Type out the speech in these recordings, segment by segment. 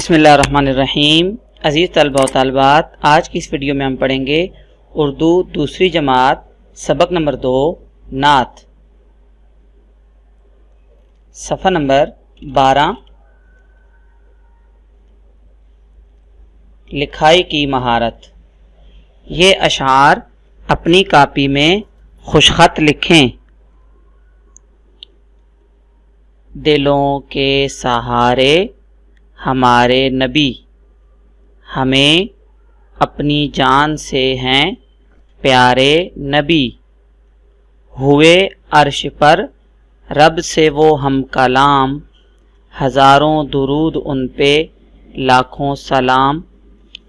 بسم اللہ الرحمن الرحیم۔ عزیز طلبہ و طالبات، آج کی اس ویڈیو میں ہم پڑھیں گے اردو دوسری جماعت سبق نمبر 2 نعت، صفحہ نمبر 12، لکھائی کی مہارت۔ یہ اشعار اپنی کاپی میں خوشخط لکھیں۔ دلوں کے سہارے ہمارے نبی، ہمیں اپنی جان سے ہیں پیارے نبی۔ ہوئے عرش پر رب سے وہ ہم کلام، ہزاروں درود ان پہ لاکھوں سلام۔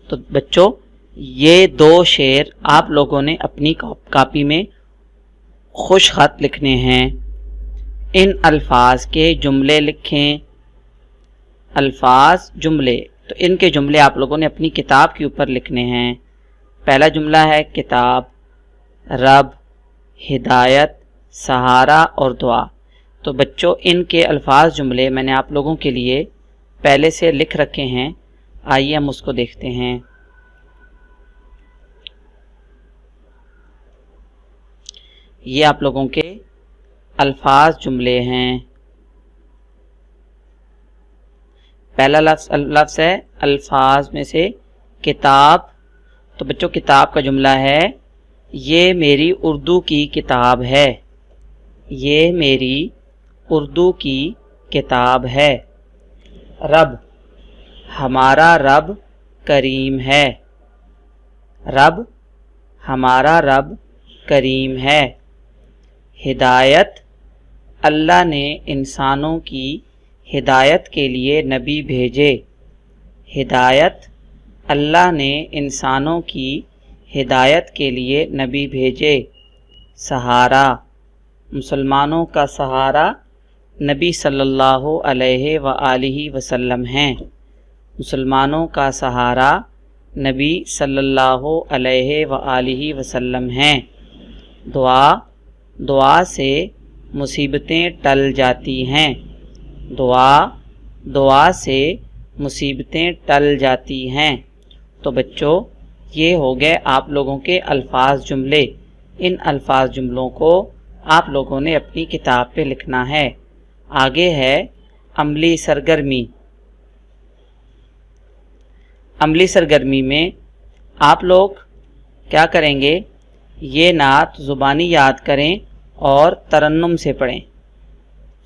تو بچوں، یہ 2 شعر آپ لوگوں نے اپنی کاپی میں خوش خط لکھنے ہیں۔ ان الفاظ کے جملے لکھیں۔ الفاظ جملے، تو ان کے جملے آپ لوگوں نے اپنی کتاب کے اوپر لکھنے ہیں۔ پہلا جملہ ہے کتاب، رب، ہدایت، سہارا اور دعا۔ تو بچوں، ان کے الفاظ جملے میں نے آپ لوگوں کے لیے پہلے سے لکھ رکھے ہیں، آئیے ہم اس کو دیکھتے ہیں۔ یہ آپ لوگوں کے الفاظ جملے ہیں۔ پہلا لفظ ہے الفاظ میں سے کتاب۔ تو بچوں، کتاب کا جملہ ہے یہ میری اردو کی کتاب ہے، یہ میری اردو کی کتاب ہے۔ رب، ہمارا رب کریم ہے، رب، ہمارا رب کریم ہے۔ ہدایت، اللہ نے انسانوں کی ہدایت کے لیے نبی بھیجے، ہدایت، اللہ نے انسانوں کی ہدایت کے لیے نبی بھیجے۔ سہارا، مسلمانوں کا سہارا نبی صلی اللہ علیہ وآلہ وسلم ہیں، مسلمانوں کا سہارا نبی صلی اللہ علیہ وآلہ وسلم ہیں۔ دعا، دعا سے مصیبتیں ٹل جاتی ہیں، دعا، دعا سے مصیبتیں ٹل جاتی ہیں۔ تو بچوں، یہ ہو گئے آپ لوگوں کے الفاظ جملے۔ ان الفاظ جملوں کو آپ لوگوں نے اپنی کتاب پہ لکھنا ہے۔ آگے ہے عملی سرگرمی۔ عملی سرگرمی میں آپ لوگ کیا کریں گے؟ یہ نعت زبانی یاد کریں اور ترنم سے پڑھیں۔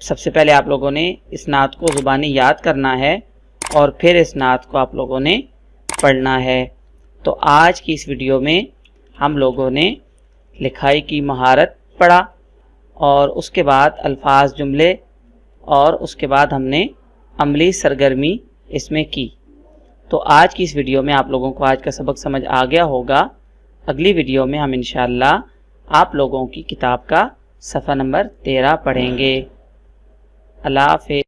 سب سے پہلے آپ لوگوں نے اس نعت کو زبانی یاد کرنا ہے اور پھر اس نعت کو آپ لوگوں نے پڑھنا ہے۔ تو آج کی اس ویڈیو میں ہم لوگوں نے لکھائی کی مہارت پڑھا اور اس کے بعد الفاظ جملے اور اس کے بعد ہم نے عملی سرگرمی اس میں کی۔ تو آج کی اس ویڈیو میں آپ لوگوں کو آج کا سبق سمجھ آ گیا ہوگا۔ اگلی ویڈیو میں ہم انشاءاللہ آپ لوگوں کی کتاب کا صفحہ نمبر 13 پڑھیں گے۔ اللہ حافظ۔